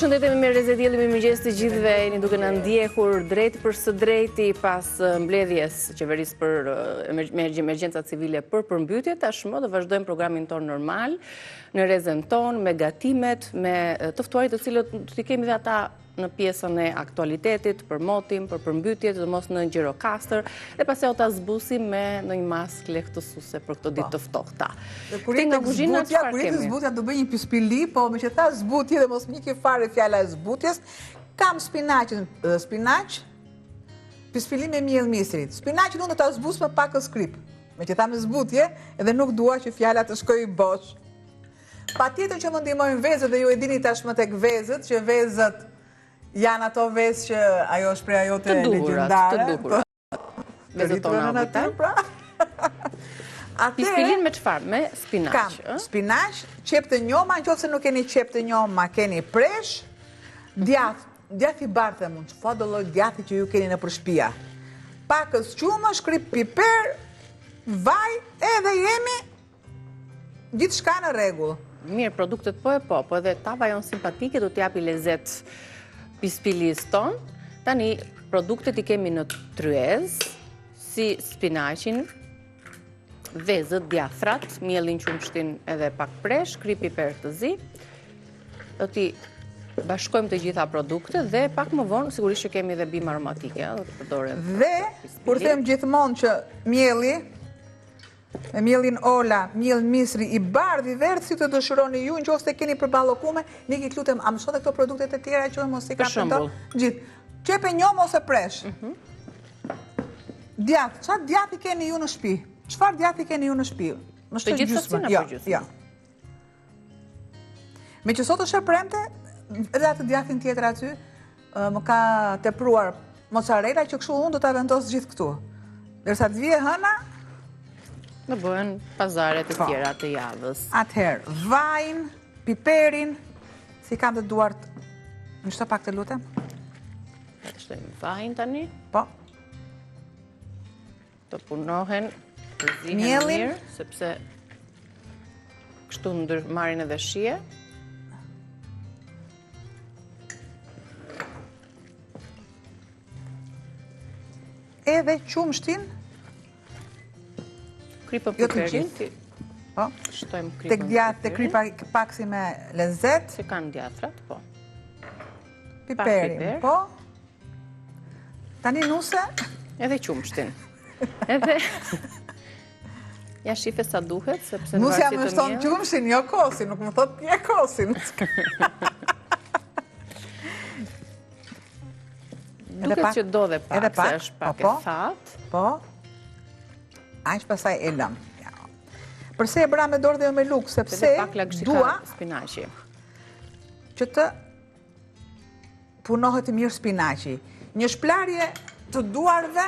Përshëndetemi me Rezedielli, me mëngjes të gjithëve, jeni duke na ndjekur drejt për së drejti pas mbledhjes qeverisë për emergjenca civile për përmbytje. Tashmë do vazhdojmë programin ton normal në rrezën ton me gatimet, me të ftuarit të cilët do t'i kemi dhe ata në pjesën e aktualitetit, për motim, për përmbytjet, dhe mos në Gjirokastër, dhe pastaj ota zbusim me ndonjë maskë lehtësuese për këto ditë të ftohta. Kur i zbutja do bëj një pyspili, po me që tha zbutje dhe mos miki fare fjala e zbutjes, kam spinaq, pyspili me miell misrit. Spinaqin unë do ta zbus me pak skrip. Me që tha me zbutje, edhe nuk dua që fjala të shkojë bosh. Patjetër që më ndihmojnë vezët, dhe ju e dini tashmë tek vezët, që vezët janë ato vezë që ajo është prej ajote legjendare. Të duhurat. Vezët tona habita. Pispilin me çfarë? Me spinaq. Kam spinaq, qep të njoma, nëse nuk keni qep të njoma, keni presh, djath i bardhë mund, çfarë do lloj djathi që ju keni në përshpia. Pakës qumë, shkrip piper, vaj, edhe jemi gjithçka në rregull. Mirë, produktet po edhe tava jonë simpatike do t'japi lezet pispilis ton. Tani, produktet i kemi në tryez, si spinaqin, vezët, djathrat, miellin qumshtin edhe pak presh, krip piper të zi. Do t'i bashkojmë të gjitha produktet dhe pak më vonë, sigurisht që kemi dhe bimë aromatike. Dhe, kur them gjithmonë që mielli, me mielin ola, miell misri i bardh i verdh si të dëshironi ju, nëse keni për ballokume, niki lutem, a mësoni këto produktet e tjera që mos i kapën gjithë. Qepe njom ose presh. Djath, çfarë djathi keni ju në shtëpi? Çfarë djathi keni ju në shtëpi? Të gjithë gjysmën apo gjysmën? Jo. Me që sot është e premte, edhe atë djathin tjetër aty, më ka tepruar mozzarella që kështu unë do ta vendos gjithë këtu. Derisa të vije hëna, në bëhen pazaret e tjera të javës. Atëherë, vajin, piperin, si kam të duart, në shto pak të lutem? Të shtojmë vajin tani. Po. Të punohen, të zihen mirë, sepse kështu marrin edhe shije. Edhe qumshtin, kripën piperin, shtojmë kripën piperin. Tek kripa pak si me lezet. Si kanë djathrat, po. Piperin, po. Tani nuse. Edhe qumshtin. Edhe... Ja shife sa duhet, sepse... Nusja më shton qumshin, jo kosin, nuk më thot pje kosin. Duket që do dhe pak, se është pak e thatë. Po. Aq pasaj e lëm. Përse e bra me dorë dhe jo me luk, sepse dua spinaqi. Që të punohet mirë spinaqi. Një shplarje të duarve.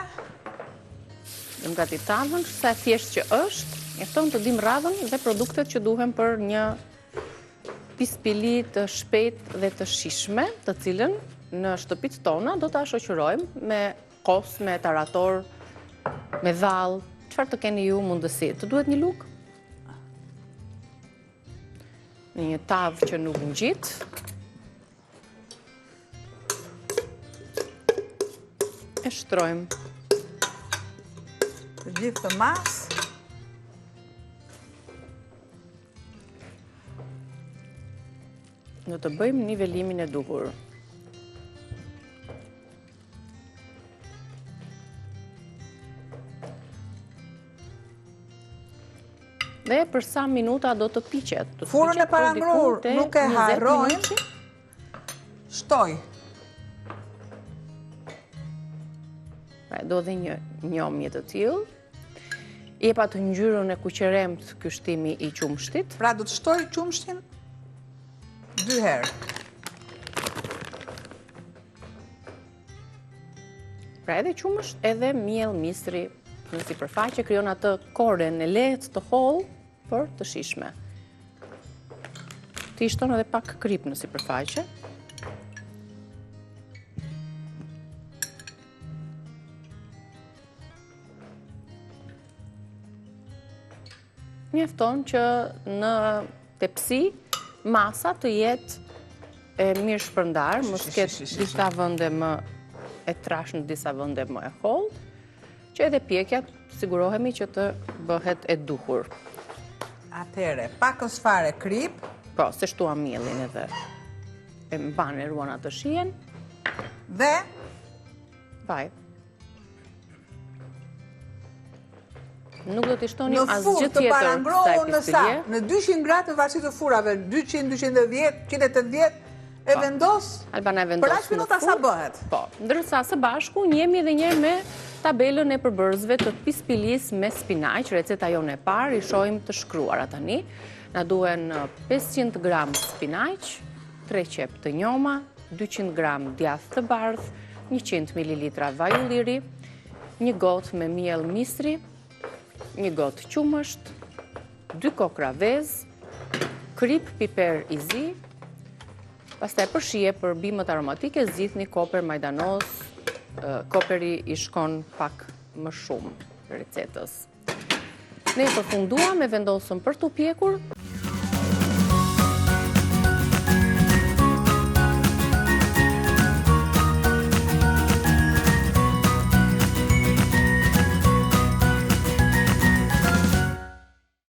Dëm gati tavën, sa thjesht që është, mjafton të dim radhën dhe produktet që duhen për një pispili të shpejt dhe të shishme, të cilën në shtëpit tona do të shoqërojmë me kos, me tarator, me dhall. Çfarë të keni ju mundësi? Të duhet një luk? Në një tavë që nuk ngjit. E shtrojmë. Të gjithë të mas. Do të bëjmë nivelimin e duhur. Dhe për sa minuta do të piqet. Furën e parangrur nuk e harrojmë. Shtoj. Do dhe një njomje të tillë. Jepa të ngjyrën e kuqeremt ky shtimi i qumshtit. Pra do të shtoj qumshtin 2 herë. Pra edhe qumësht, edhe miell misri në sipërfaqe krijon atë koren e lehtë të hollë, por të shishme. Ti shton edhe pak krip në sipërfaqe. Mjafton që në tepsi masa të jetë e mirë shpërndar, mos ketë disa vënde më e trash në disa vënde më e hollë, që edhe pjekjat sigurohemi që të bëhet e duhur. Atëre, pakës fare krip. Po, se shtuam mielin edhe e mban e ruan atë shijen. Dhe? Vaj. Nuk do t'i shtoni asgjë tjetër. Në furë të parangrohu në sa? Në 200 gradë në varësi të furave, 200, 210, 180, e vendos? Albana e vendos për aq minuta sa bëhet? Po, ndërsa së bashku njemi edhe një me tabelën e përbërësve të pispilis me spinaq, receta jone e parë, i shohim të shkruara tani. Na duhen 500 gram spinaq, 3 qep të njoma, 200 gram djath të bardh, 100 ml vaj ulliri, 1 gotë me miell misri, 1 gotë qumësht, 2 kokra vez, krip piper i zi, pastaj për shije për bimët aromatike zgjidhni koper majdanoz, koperi i shkon pak më shumë recetës. Ne i përfunduam e vendosëm për t'u pjekur.